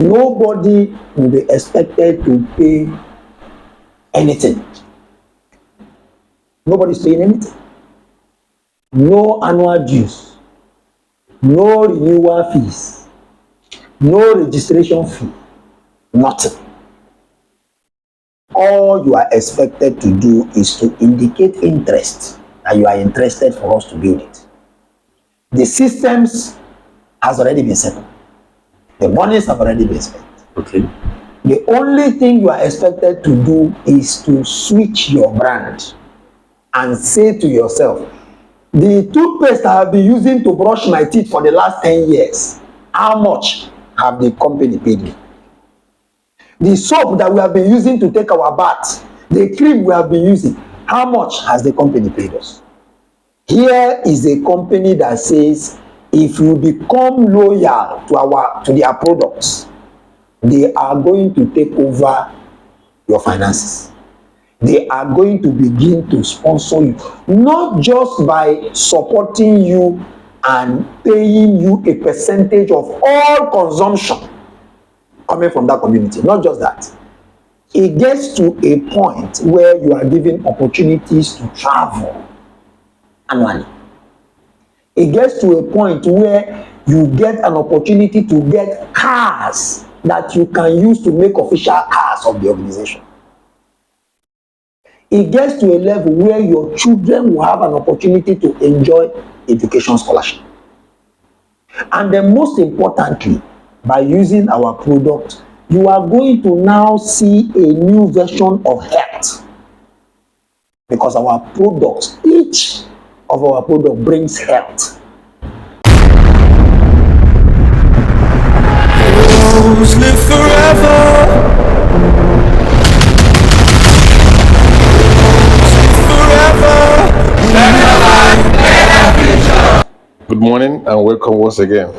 Nobody will be expected to pay anything. Nobody's paying anything. No annual dues, no renewal fees, no registration fee, nothing. All you are expected to do is to indicate interest that you are interested for us to build it. The systems has already been set up. The monies have already been spent. Okay. The only thing you are expected to do is to switch your brand and say to yourself, the toothpaste I have been using to brush my teeth for the last 10 years, how much have the company paid me? The soap that we have been using to take our bath, the cream we have been using, how much has the company paid us? Here is a company that says, if you become loyal to their products, they are going to take over your finances. They are going to begin to sponsor you, not just by supporting you and paying you a percentage of all consumption coming from that community. Not just that. It gets to a point where you are given opportunities to travel annually. It gets to a point where you get an opportunity to get cars that you can use to make official cars of the organization. It gets to a level where your children will have an opportunity to enjoy education scholarship. And then most importantly, by using our product, you are going to now see a new version of health. Because our products, each of our product brings health. Live forever. Good morning and welcome once again.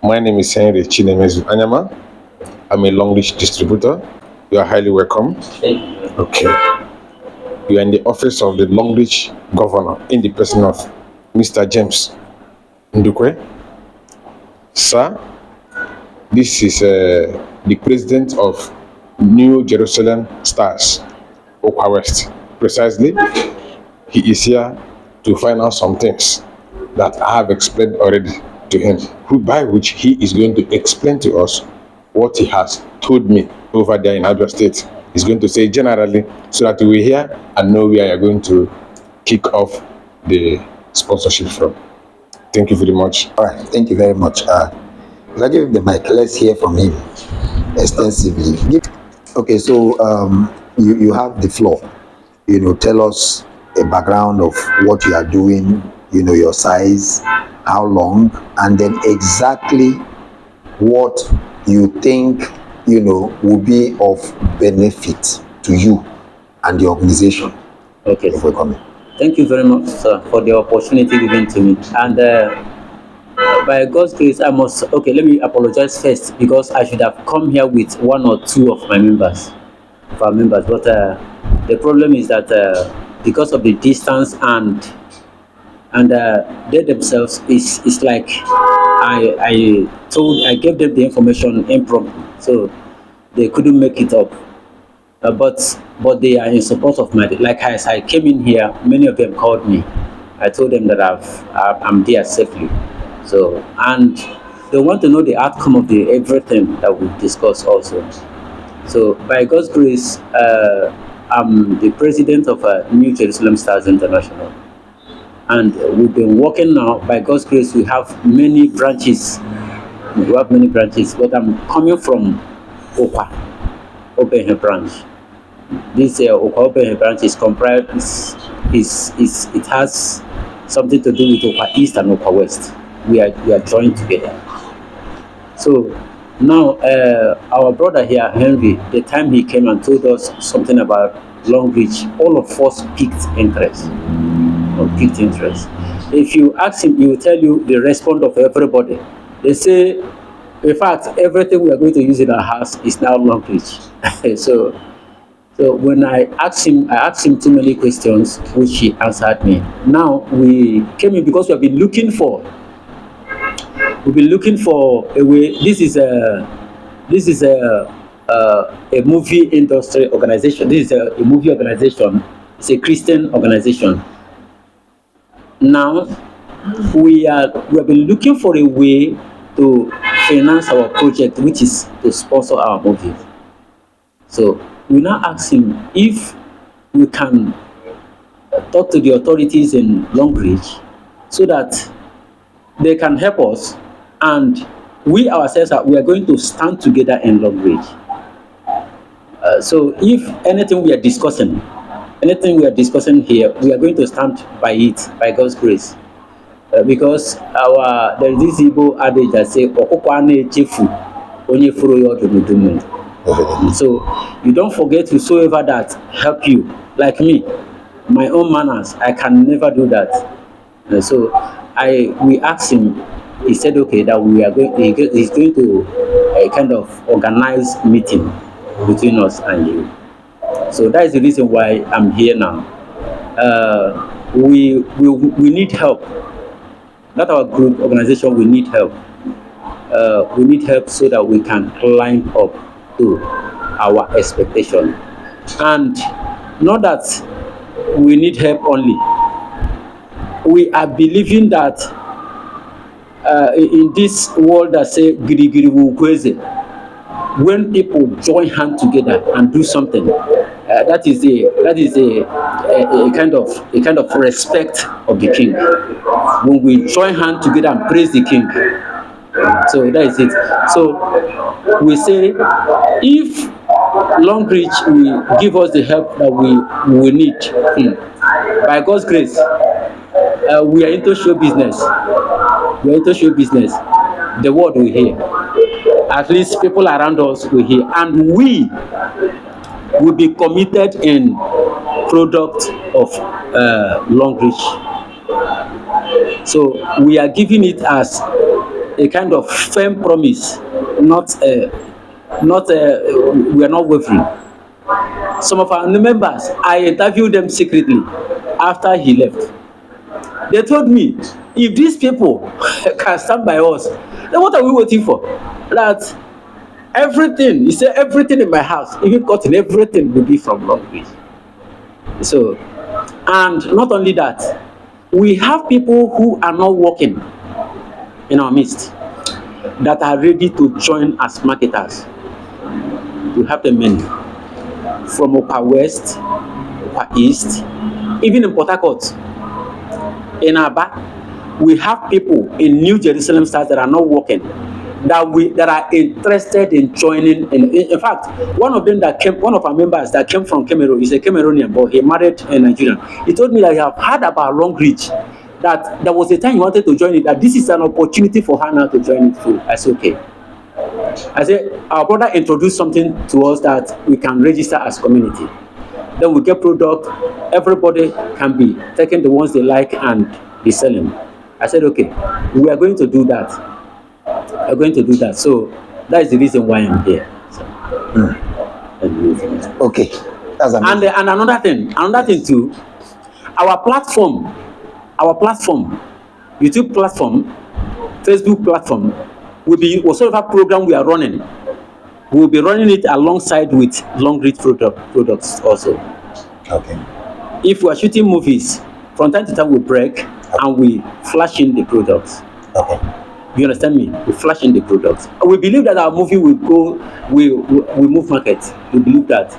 My name is Henry Chinemezu Anyama. I'm a Longrich distributor. You are highly welcome. Okay. You are in the office of the Longrich governor in the person of Mr. James Ndukwe. Sir, this is the president of New Jerusalem Stars, Okwa West. Precisely, he is here to find out some things that I have explained already to him, by which he is going to explain to us what he has told me over there in Abia State. He's going to say generally so that we hear and know where you're going to kick off the sponsorship from. Thank you very much. All right, thank you very much. If I give him the mic, let's hear from him extensively. Okay, so you have the floor. Tell us a background of what you are doing, your size, how long, and then exactly what you think, will be of benefit to you and the organization. Okay. If we're coming. Thank you very much, sir, for the opportunity given to me. And by God's grace, let me apologize first because I should have come here with one or two of our members. But the problem is that because of the distance and they themselves, it's like I gave them the information impromptu, so they couldn't make it up. But they are in support of my. Like as I came in here, many of them called me. I told them that I'm there safely. So and they want to know the outcome of everything that we discussed also. So by God's grace, I'm the president of New Jerusalem Stars International. And we've been working now. By God's grace, we have many branches. But I'm coming from Okwa Openhe branch. This Okwa Openhe branch is comprised. It has something to do with Okwa East and Okwa West. We are joined together. So now our brother here, Henry, the time he came and told us something about Longrich, all of us piqued interest. If you ask him, he will tell you the response of everybody. They say, in fact, everything we are going to use in our house is now Longrich. So when I asked him too many questions, which he answered me. Now we came in because we've been looking for a way. This this is a movie industry organization. This is a movie organization. It's a Christian organization. Now we have been looking for a way to finance our project, which is to sponsor our movie. So we now ask him if we can talk to the authorities in Longrich so that they can help us, and we ourselves we are going to stand together in Longrich. So if anything we are discussing here, we are going to stand by it by God's grace. Because there is this Igbo adage that say "Ọkụkọ a na-echefu onye furu ya ọdụm." So you don't forget whosoever that help you. Like me, my own manners, I can never do that. So we asked him. He said okay that he's going to kind of organize meeting between us and you. So that is the reason why I'm here now. We need help. Not our group organization. We need help. We need help so that we can climb up to our expectation, and not that we need help only. We are believing that in this world that say giri giri wu kweze, when people join hands together and do something, that is a kind of respect of the king. When we join hands together and praise the king, so that is it. So we say if Longrich will give us the help that we need, by God's grace, we are into show business. We are into show business. The world will hear. At least people around us will hear, and we will be committed in product of Longrich. So we are giving it as a kind of firm promise, not we are not wavering. Some of our members, I interviewed them secretly after he left. They told me, if these people can stand by us, then what are we waiting for? That everything, he said, everything in my house, even cotton, everything will be from Longrich. So, and not only that, we have people who are not working in our midst that are ready to join as marketers. We have the many from Upper West, Upper East, even in Port Harcourt, in Aba. We have people in New Jerusalem stars that are not working, that are interested in joining. In fact, one of our members that came from Cameroon is a Cameroonian, but he married a Nigerian. He told me that he have heard about Longrich, that there was a time he wanted to join it, that this is an opportunity for her now to join it too. I said, okay. I said, our brother introduced something to us that we can register as community. Then we get product, everybody can be taking the ones they like and be selling. I said, okay, we are going to do that. We are going to do that. So that is the reason why I'm here. So, Okay, that's amazing. and another thing too, our platform, YouTube platform, Facebook platform, will be whatsoever program we are running, we will be running it alongside with Longrich products also. Okay. If we are shooting movies, from time to time we break and we flash in the products. Okay. You understand me? We flash in the products. We believe that our movie will move market. We believe that.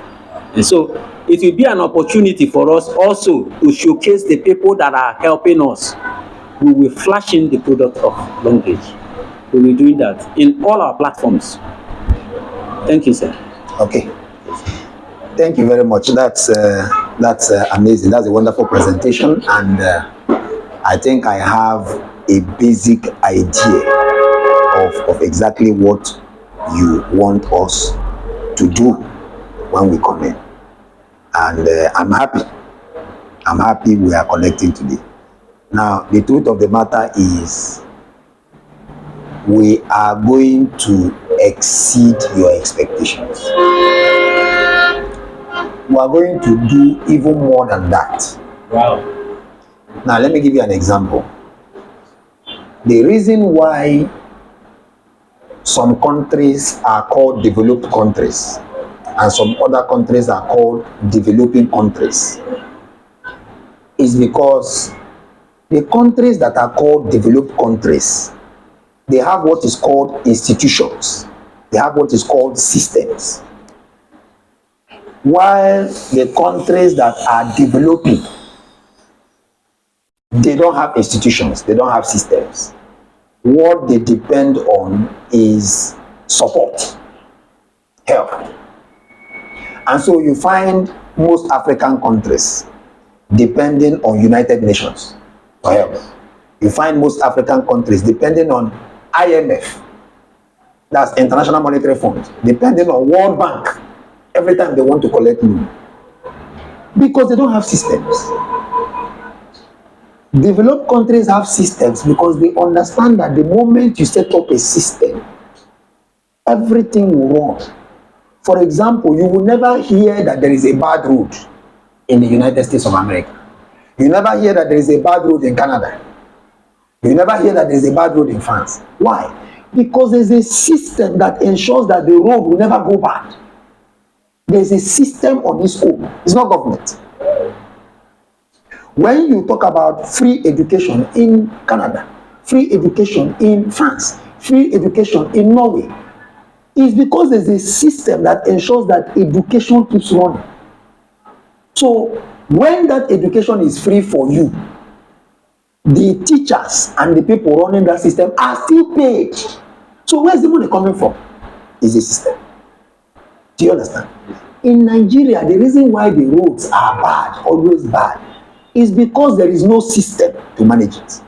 And so it will be an opportunity for us also to showcase the people that are helping us. We will flash in the product of Longrich. We will be doing that in all our platforms. Thank you, sir. Okay. Thank you very much. That's amazing. That's a wonderful presentation, and I think I have a basic idea of exactly what you want us to do when we come in, and I'm happy. I'm happy we are connecting today. Now, the truth of the matter is, we are going to exceed your expectations. We are going to do even more than that. Wow. Now, let me give you an example. The reason why some countries are called developed countries and some other countries are called developing countries is because the countries that are called developed countries, they have what is called institutions, they have what is called systems, while the countries that are developing, they don't have institutions, they don't have systems. What they depend on is support, help. And so you find most African countries depending on United Nations for help. You find most African countries depending on IMF, that's International Monetary Fund, depending on World Bank every time they want to collect loan, because they don't have systems. Developed countries have systems because they understand that the moment you set up a system, everything will run. For example, you will never hear that there is a bad road in the United States of America. You never hear that there is a bad road in Canada. You never hear that there is a bad road in France. Why? Because there's a system that ensures that the road will never go bad. There's a system on its own. It's not government. When you talk about free education in Canada, free education in France, free education in Norway, it's because there's a system that ensures that education keeps running. So when that education is free for you, the teachers and the people running that system are still paid. So where's the money coming from? It's a system. Do you understand? In Nigeria, the reason why the roads are bad, always bad, is because there is no system to manage it.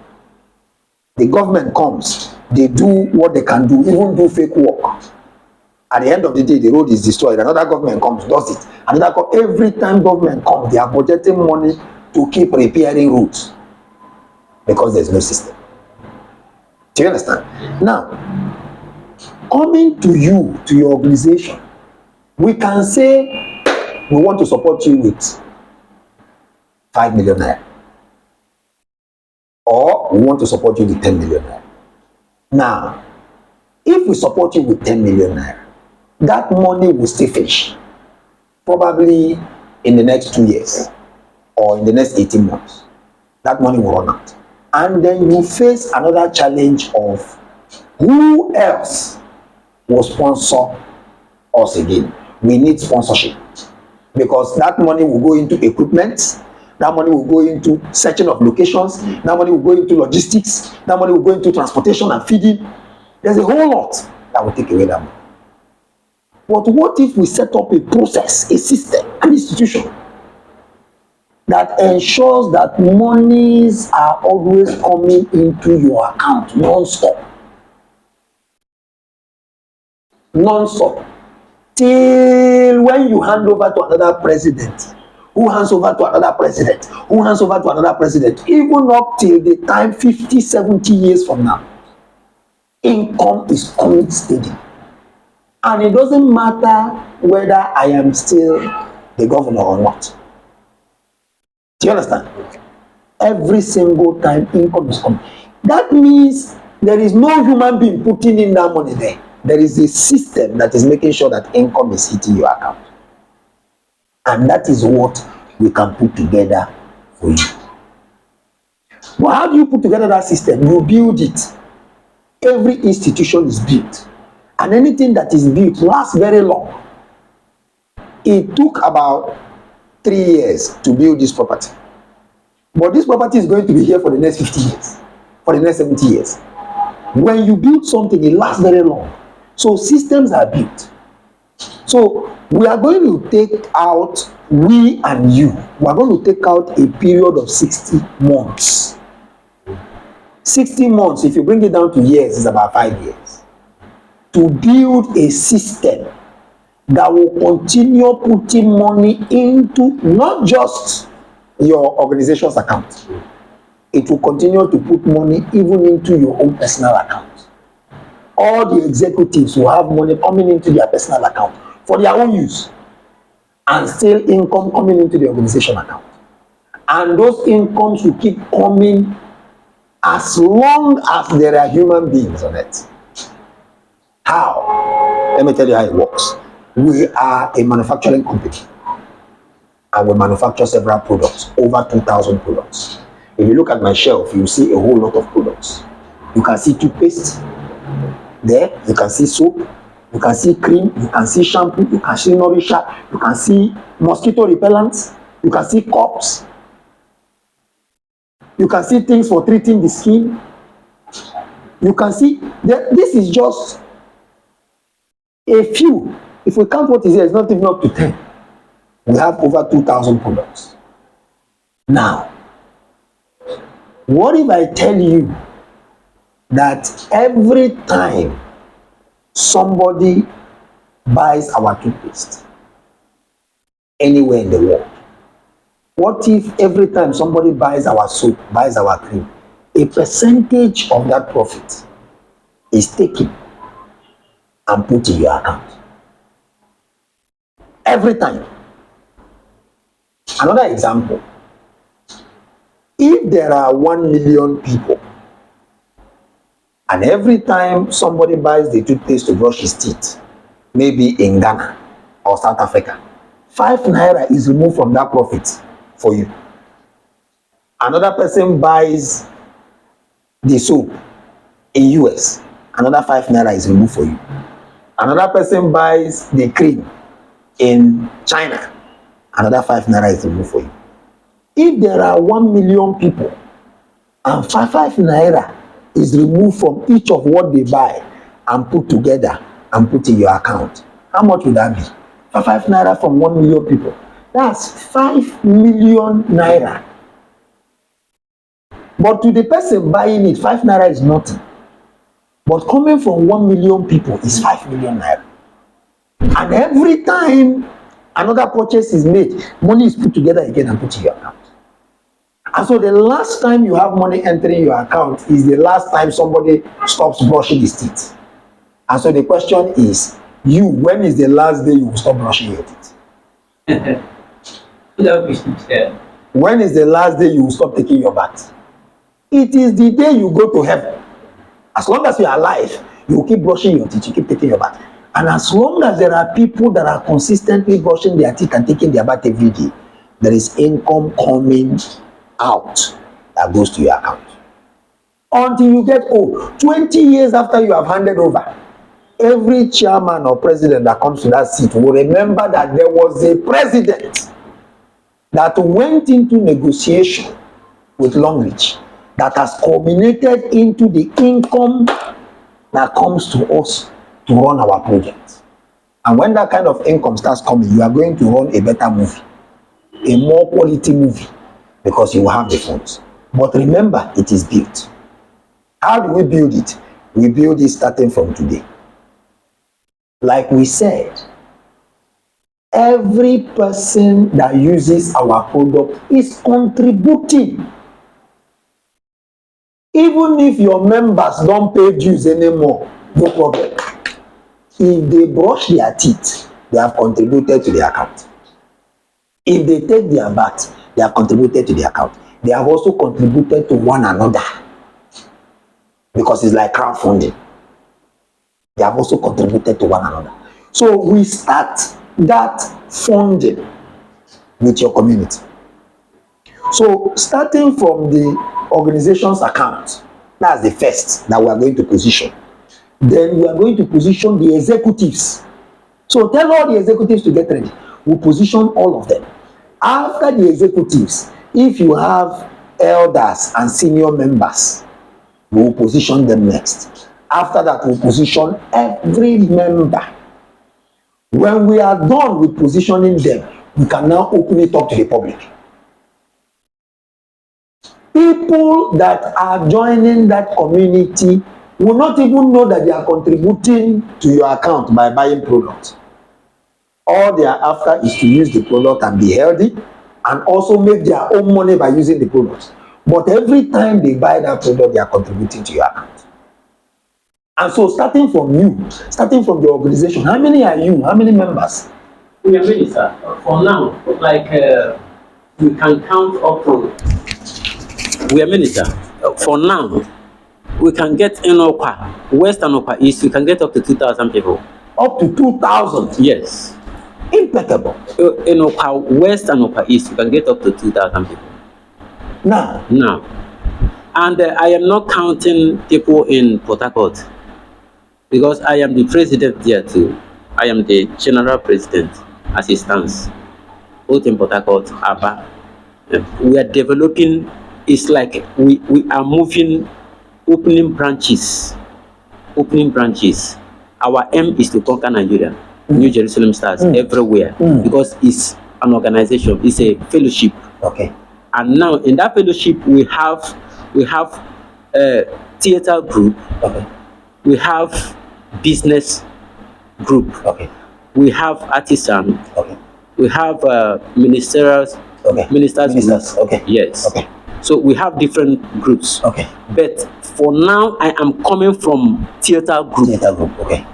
The government comes, they do what they can do, even do fake work. At the end of the day, the road is destroyed. Another government comes, does it. Every time government comes, they are budgeting money to keep repairing roads because there's no system. Do you understand? Now, coming to you, to your organization, we can say we want to support you with 5 million naira, or we want to support you with 10 million naira. Now, if we support you with 10 million naira, that money will still finish probably in the next 2 years or in the next 18 months. That money will run out. And then you face another challenge of who else will sponsor us again. We need sponsorship because that money will go into equipment, that money will go into searching of locations, that money will go into logistics, that money will go into transportation and feeding. There's a whole lot that will take away that money. But what if we set up a process, a system, an institution that ensures that monies are always coming into your account non-stop? Non-stop. Till when you hand over to another president, who hands over to another president, who hands over to another president, even up till the time 50, 70 years from now, income is coming steady. And it doesn't matter whether I am still the governor or not. Do you understand? Every single time income is coming. That means there is no human being putting in that money there. There is a system that is making sure that income is hitting your account. And that is what we can put together for you. But how do you put together that system? You build it. Every institution is built. And anything that is built lasts very long. It took about 3 years to build this property. But this property is going to be here for the next 50 years, for the next 70 years. When you build something, it lasts very long. So systems are built. So we are going to take out, we and you, we are going to take out a period of 60 months. 60 months, if you bring it down to years, is about 5 years. To build a system that will continue putting money into not just your organization's account. It will continue to put money even into your own personal account. All the executives will have money coming into their personal account for their own use, and still income coming into the organization account. And those incomes will keep coming as long as there are human beings on it. How? Let me tell you how it works. We are a manufacturing company and we manufacture several products, over 2,000 products. If you look at my shelf, you see a whole lot of products. You can see toothpaste there, you can see soap, you can see cream, you can see shampoo, you can see nourisher, you can see mosquito repellents, you can see cups, you can see things for treating the skin. You can see that this is just a few. If we count what is here, it's not even up to 10. We have over 2,000 products. Now, what if I tell you that every time somebody buys our toothpaste anywhere in the world, what if every time somebody buys our soap, buys our cream, a percentage of that profit is taken and put in your account? Every time. Another example, if there are 1 million people and every time somebody buys the toothpaste to brush his teeth, maybe in Ghana or South Africa, 5 naira is removed from that profit for you. Another person buys the soap in US, another 5 naira is removed for you. Another person buys the cream in China, another 5 naira is removed for you. If there are 1 million people and 5 naira is removed from each of what they buy and put together and put in your account, how much would that be? 5 naira from 1 million people. That's 5 million naira. But to the person buying it, 5 naira is nothing. But coming from 1 million people is 5 million naira. And every time another purchase is made, money is put together again and put in your account. And so the last time you have money entering your account is the last time somebody stops brushing his teeth. And so the question is, when is the last day you will stop brushing your teeth? When is the last day you will stop taking your bath? It is the day you go to heaven. As long as you are alive, you will keep brushing your teeth, you keep taking your bath. And as long as there are people that are consistently brushing their teeth and taking their bath every day, there is income coming out that goes to your account. Until you get old, 20 years after you have handed over, every chairman or president that comes to that seat will remember that there was a president that went into negotiation with Longrich that has culminated into the income that comes to us to run our project. And when that kind of income starts coming, you are going to run a better movie, a more quality movie, because you will have the funds. But remember, it is built. How do we build it? We build it starting from today. Like we said, every person that uses our product is contributing. Even if your members don't pay dues anymore, no problem. If they brush their teeth, they have contributed to the account. If they take their bath, they have contributed to the account. They have also contributed to one another, because it's like crowdfunding. They have also contributed to one another. So we start that funding with your community. So starting from the organization's account, that's the first that we are going to position. Then we are going to position the executives. So tell all the executives to get ready. We'll position all of them. After the executives, if you have elders and senior members, we will position them next. After that, we'll position every member. When we are done with positioning them, we can now open it up to the public. People that are joining that community will not even know that they are contributing to your account by buying products. All they are after is to use the product and be healthy, and also make their own money by using the product. But every time they buy that product, they are contributing to your account. And so starting from you, starting from the organization, how many are you? How many members? We are many, sir. For now, like we can count up to. We are many, sir. For now, we can get in Okwa, West and Okwa East, we can get up to 2,000 people. Up to 2,000. Yes. Impeccable. In Okwa West and Okwa East, we can get up to 2,000 people. Now, And I am not counting people in Port Harcourt because I am the president there too. I am the general president as it stands, both in Port Harcourt, Aba. We are developing, it's like we are moving, opening branches. Our aim is to conquer Nigeria. New Jerusalem stars everywhere because it's an organization, it's a fellowship. okay. And now in that fellowship we have a theater group, Okay. we have business group, Okay. we have artisan, Okay. we have ministers Okay. Ministers. group. Okay. Yes. Okay. So we have different groups. Okay. But for now I am coming from theater group. Theater group. Okay.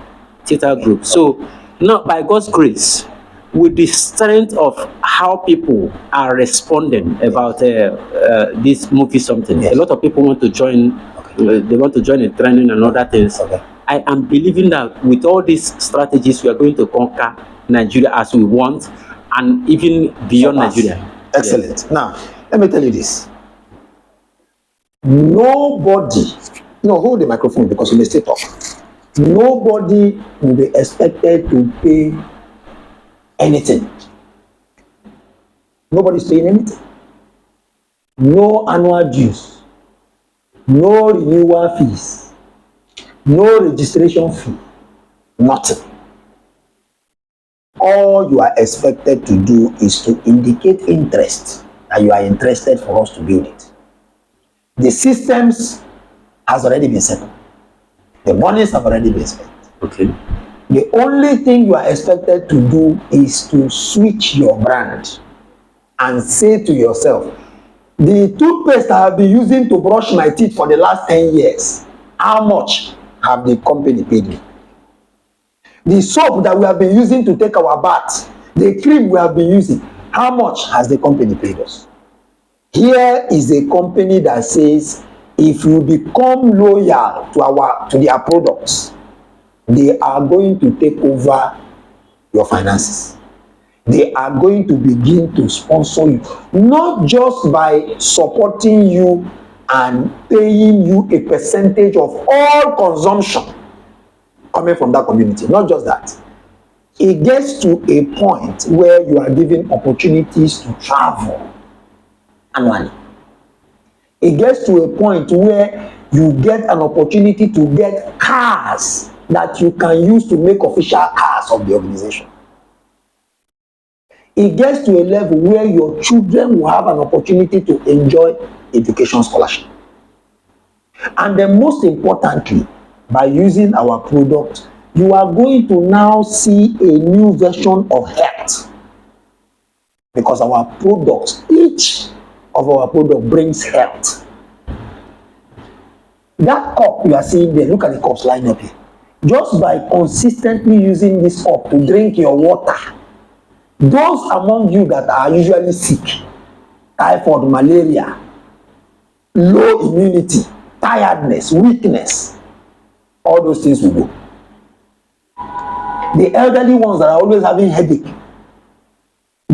Theater group. So now by God's grace, with the strength of how people are responding about this movie something, Yes. a lot of people want to join. They want to join in training and other things. Okay. I am believing that with all these strategies, we are going to conquer Nigeria as we want, and even beyond Surpass. Nigeria. Excellent. Yes. Now, let me tell you this. Nobody, no, hold the microphone because you may still talk. Nobody will be expected to pay anything. Nobody's paying anything. No annual dues, no renewal fees, no registration fee, nothing. All you are expected to do is to indicate interest, that you are interested for us to build it. The systems has already been set up. The monies have already been spent. Okay. The only thing you are expected to do is to switch your brand and say to yourself, the toothpaste I have been using to brush my teeth for the last 10 years, how much have the company paid me? The soap that we have been using to take our bath, the cream we have been using, how much has the company paid us? Here is a company that says, if you become loyal to their products, they are going to take over your finances. They are going to begin to sponsor you, not just by supporting you and paying you a percentage of all consumption coming from that community. Not just that. It gets to a point where you are given opportunities to travel annually. It gets to a point where you get an opportunity to get cars that you can use to make official cars of the organization. It gets to a level where your children will have an opportunity to enjoy education scholarship. And then most importantly, by using our product, you are going to now see a new version of health. Because our products, each of our product brings health. That cup you are seeing there, look at the cups lined up here. Just by consistently using this cup to drink your water, those among you that are usually sick, typhoid, malaria, low immunity, tiredness, weakness, all those things will go. The elderly ones that are always having headache,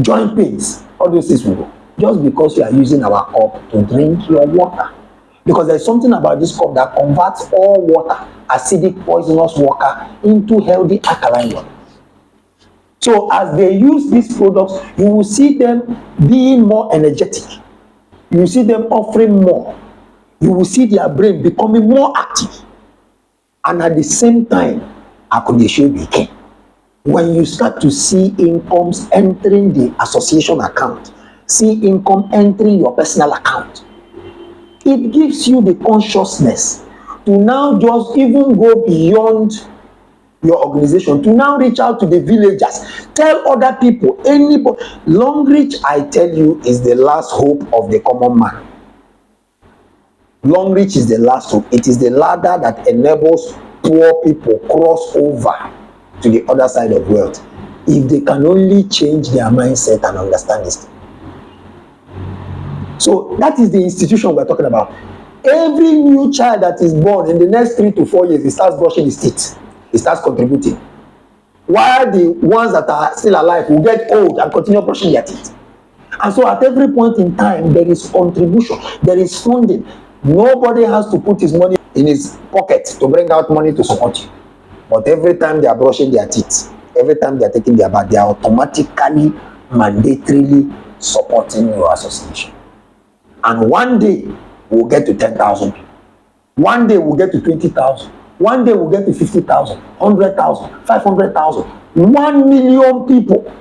joint pains, all those things will go. Just because you are using our cup to drink your water. Because there's something about this cup that converts all water, acidic, poisonous water, into healthy alkaline water. So as they use these products, you will see them being more energetic. You will see them offering more. You will see their brain becoming more active. And at the same time, accommodation became. When you start to see incomes entering the association account, see income entering your personal account, it gives you the consciousness to now just even go beyond your organization, to now reach out to the villagers, tell other people, anybody. Longrich, I tell you, is the last hope of the common man. Longrich is the last hope. It is the ladder that enables poor people cross over to the other side of wealth, if they can only change their mindset and understand this thing. So that is the institution we're talking about. Every new child that is born in the next 3 to 4 years, he starts brushing his teeth. He starts contributing. While the ones that are still alive will get old and continue brushing their teeth. And so at every point in time, there is contribution, there is funding. Nobody has to put his money in his pocket to bring out money to support you. But every time they are brushing their teeth, every time they are taking their bath, they are automatically, mandatorily supporting your association. And one day, we'll get to 10,000 people. One day, we'll get to 20,000. One day, we'll get to 50,000, 100,000, 500,000, 1 million people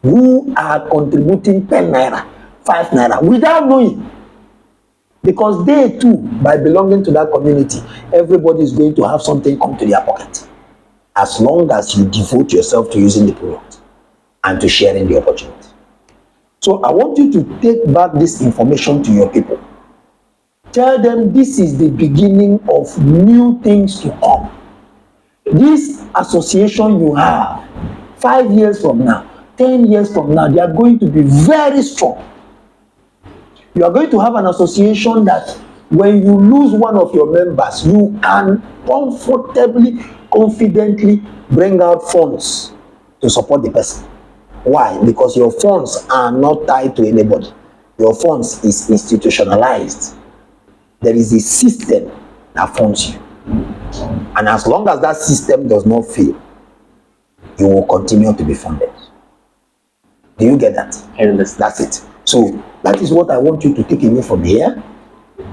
who are contributing 10 naira, 5 naira, without knowing. Because they too, by belonging to that community, everybody is going to have something come to their pocket. As long as you devote yourself to using the product and to sharing the opportunity. So I want you to take back this information to your people. Tell them this is the beginning of new things to come. This association you have, 5 years from now, 10 years from now, they are going to be very strong. You are going to have an association that when you lose one of your members, you can comfortably, confidently bring out funds to support the person. Why? Because your funds are not tied to anybody. Your funds is institutionalized. There is a system that funds you. And as long as that system does not fail, you will continue to be funded. Do you get that? I understand. That's it. So that is what I want you to take away from here.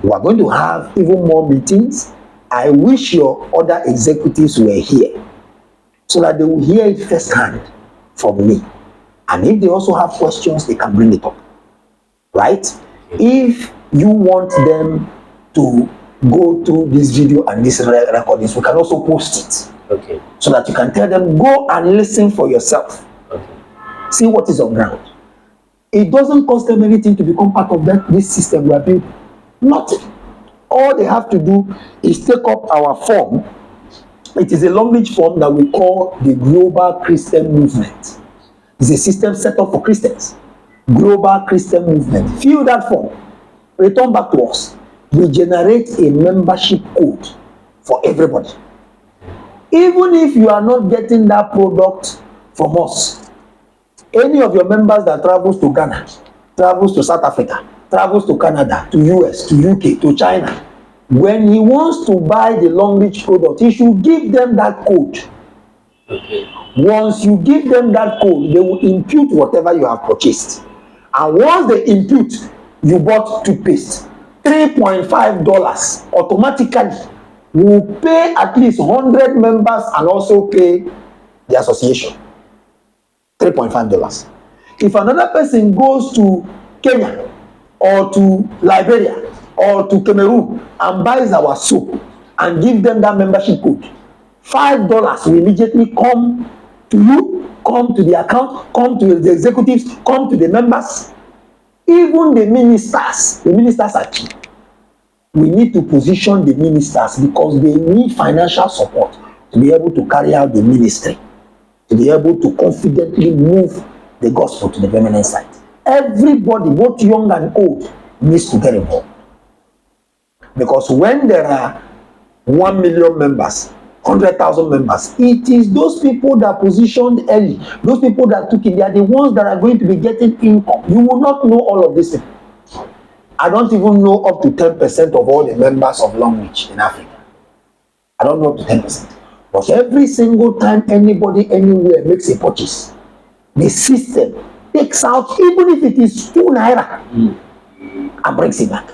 We are going to have even more meetings. I wish your other executives were here so that they will hear it firsthand from me. And if they also have questions, they can bring it up. Right? If you want them to go through this video and this recordings, we can also post it. Okay. So that you can tell them, go and listen for yourself. Okay. See what is on ground. It doesn't cost them anything to become part of this system we are building. Nothing. All they have to do is take up our form. It is a Longrich form that we call the Global Christian Movement. It's a system set up for Christians. Global Christian Movement. Fill that form. Return back to us. We generate a membership code for everybody. Even if you are not getting that product from us, any of your members that travels to Ghana, travels to South Africa, travels to Canada, to US, to UK, to China, when he wants to buy the Longrich product, he should give them that code. Okay. Once you give them that code, they will impute whatever you have purchased. And once they impute, you bought toothpaste, $3.5 automatically will pay at least 100 members and also pay the association. $3.5. If another person goes to Kenya or to Liberia or to Cameroon and buys our soap and give them that membership code, $5 will immediately come to you, come to the account, come to the executives, come to the members. Even the ministers are cheap. We need to position the ministers because they need financial support to be able to carry out the ministry, to be able to confidently move the gospel to the permanent site. Everybody, both young and old, needs to get involved. Because when there are 1 million members, 100,000 members, it is those people that positioned early, those people that took it, they are the ones that are going to be getting income. You will not know all of this. I don't even know up to 10% of all the members of Longrich in Africa. I don't know up to 10%. But every single time anybody anywhere makes a purchase, the system takes out, even if it is 2 naira, and brings it back.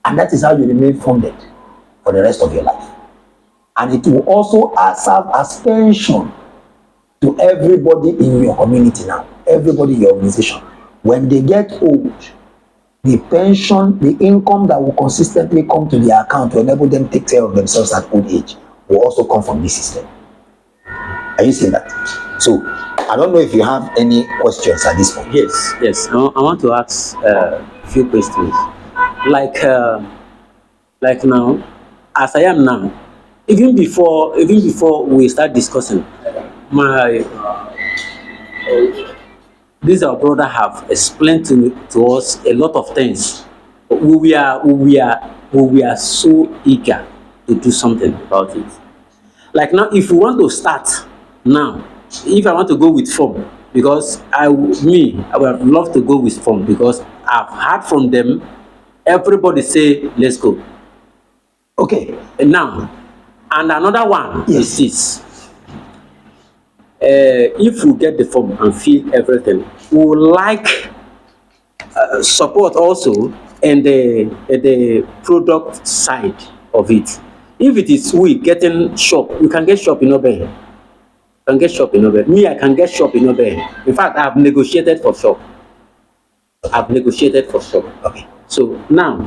And that is how you remain funded for the rest of your life. And it will also serve as pension to everybody in your community now, everybody in your organization. When they get old, the pension, the income that will consistently come to their account to enable them to take care of themselves at old age will also come from this system. Are you seeing that? So, I don't know if you have any questions at this point. Yes. I want to ask a few questions. Like now, as I am now, even before we start discussing, this our brother have explained to us a lot of things. We are we are so eager to do something about it. Like now, if we want to start now, if I want to go with form, because I would have loved to go with form because I've heard from them, everybody say, let's go. Okay. Now, and another one Yes. is this. If we get the form and feel everything, we would like support also in the product side of it. If it is we getting shop, we can get shop in Obey. Can get shop in Obey. Me, I can get shop in Obey. In fact, I've negotiated for shop. Okay. So now,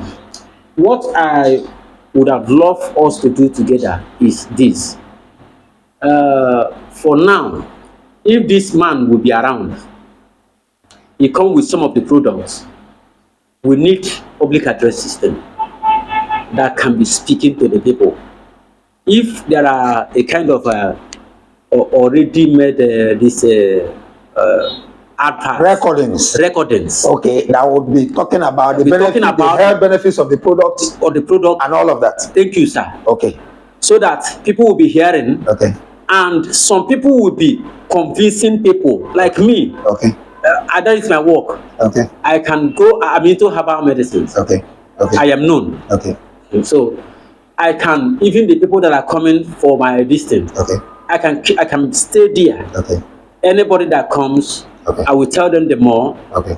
what I would have loved us to do together is this. For now, if this man will be around, he come with some of the products. We need public address system that can be speaking to the people. If there are a kind of already made this recordings Okay, that would be talking about the Be talking benefit, about the health benefits of the product or the product, and all of that. thank you, sir. Okay. So that people will be hearing, Okay. and some people will be convincing people like me. Okay. That is my work. Okay. I can go. I'm into herbal medicines. Okay. Okay. I am known. Okay. So I can, even the people that are coming for my distance, Okay. I can stay there. Okay. Anybody that comes, Okay. I will tell them the more. Okay.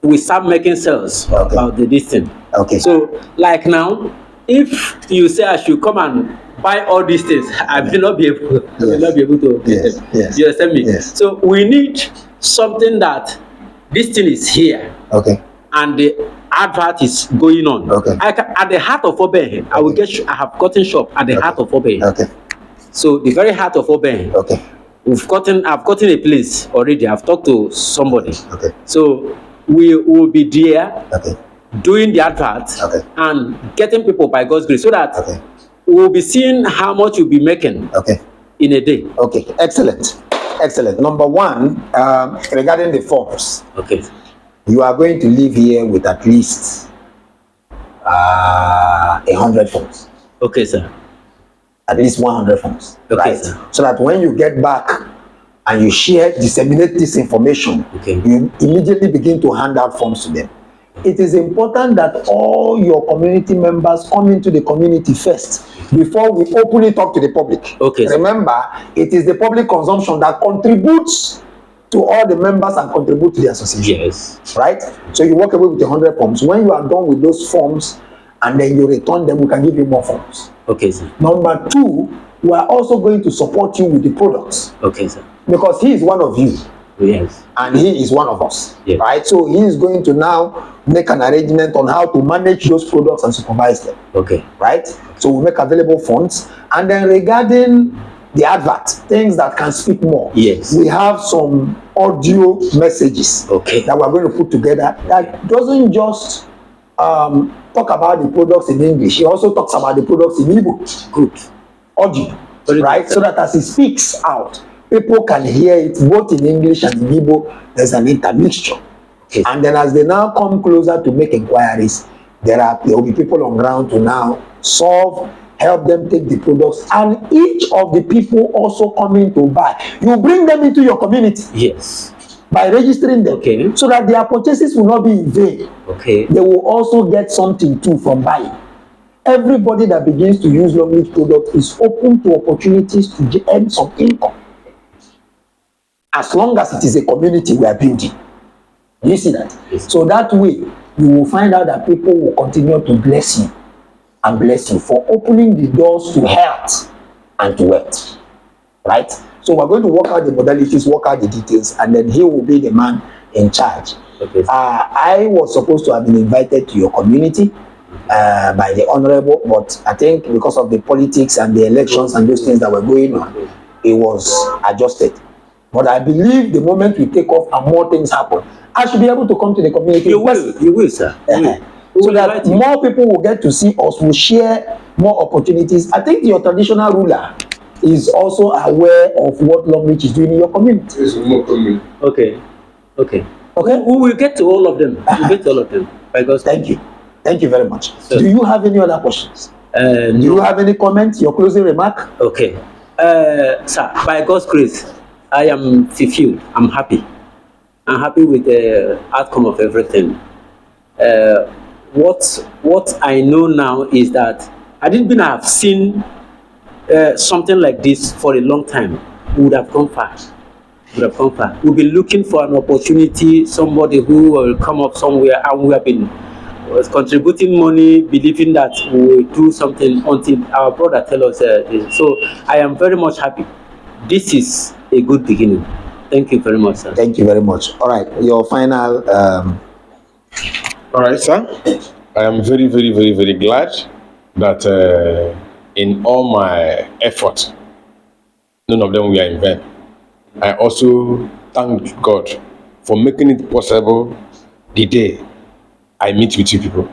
We start making sales Okay. about the distance. Okay. So like now, if you say I should come and buy all these things, I may not be able. I may not be able to. Yes. Yes. You understand me? Yes. So we need something that this thing is here. Okay. And the advert is going on. Okay. At the heart of Oben, I will get. I have gotten shop at the heart of Oben. Okay. So the very heart of Oben. Okay. I've gotten a place already. I've talked to somebody. Okay. So we will be there Okay. doing the advert Okay. and getting people by God's grace, so that Okay. we'll be seeing how much you'll be making Okay. in a day. Okay. Excellent. Excellent. Number one, regarding the forms, Okay. you are going to live here with at least 100 forms. Okay, sir. At least 100 forms. Okay, right? sir. So that when you get back and you disseminate this information, Okay. you immediately begin to hand out forms to them. It is important that all your community members come into the community first before we openly talk to the public. Okay, sir. Remember, it is the public consumption that contributes to all the members and contribute to the association. Yes. Right? So you walk away with 100 forms. When you are done with those forms and then you return them, we can give you more forms. Okay, sir. Number two, we are also going to support you with the products Okay, sir. because he is one of you Yes. and he is one of us. Yes. Right? So he is going to now make an arrangement on how to manage those products and supervise them. Okay. Right? So we make available funds. And then regarding the advert, things that can speak more. Yes. We have some audio messages Okay. that we're going to put together that doesn't just talk about the products in English. He also talks about the products in Igbo. Good. Audio. Very Right? good. So that as he speaks out, people can hear it both in English and in Igbo. There's an intermixture. Okay. And then as they now come closer to make inquiries, there will be people on ground to now help them take the products, and each of the people also coming to buy. You bring them into your community Yes. by registering them, Okay. so that their purchases will not be in vain. Okay. They will also get something too from buying. Everybody that begins to use Longrich product is open to opportunities to earn some income, as long as it is a community we are building. You see that? Yes. So that way, you will find out that people will continue to bless you and bless you for opening the doors to health and to wealth. Right? So we're going to work out the modalities, work out the details, and then he will be the man in charge. Okay. I was supposed to have been invited to your community by the honorable, but I think because of the politics and the elections and those things that were going on, it was adjusted. But I believe the moment we take off and more things happen, I should be able to come to the community. You will, sir. You will. So that more people will get to see us, will share more opportunities. I think your traditional ruler is also aware of what Longrich is doing in your community. Okay. Okay. Okay? We will get to all of them. We'll get to all of them. By God's Thank you. Thank you very much. So- Do you have any other questions? Do you No. have any comments? Your closing remark? Okay. Sir, by God's grace, I am fulfilled. I'm happy. I'm happy with the outcome of everything. What I know now is that I didn't been have seen something like this for a long time. We would have gone far. We've been looking for an opportunity, somebody who will come up somewhere, and we have been contributing money, believing that we will do something until our brother tell us this. So I am very much happy. This is a good beginning. Thank you very much, sir. Thank you very much. All right, your final. All right, sir. I am very, very, very, very glad that in all my effort, none of them were in vain. I also thank God for making it possible the day I meet with you people.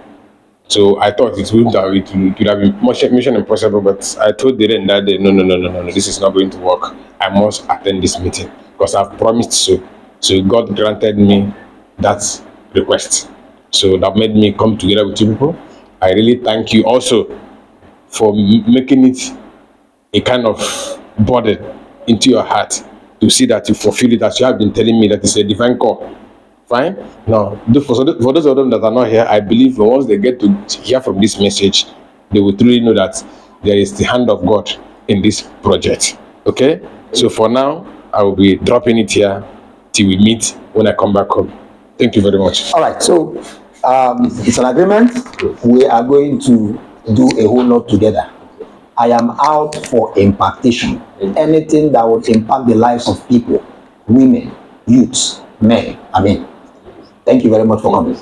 So I thought it would have been mission impossible, but I told Darren that day, no, this is not going to work. I must attend this meeting because I've promised so. So God granted me that request. So that made me come together with you people. I really thank you also for making it a kind of burden into your heart to see that you fulfill it, as you have been telling me that it's a divine call. Fine. Now, for those of them that are not here, I believe once they get to hear from this message, they will truly know that there is the hand of God in this project. Okay? So for now, I will be dropping it here till we meet when I come back home. Thank you very much. All right, so it's an agreement. We are going to do a whole lot together. I am out for impartation. Anything that would impact the lives of people, women, youths, men. Thank you very much for coming.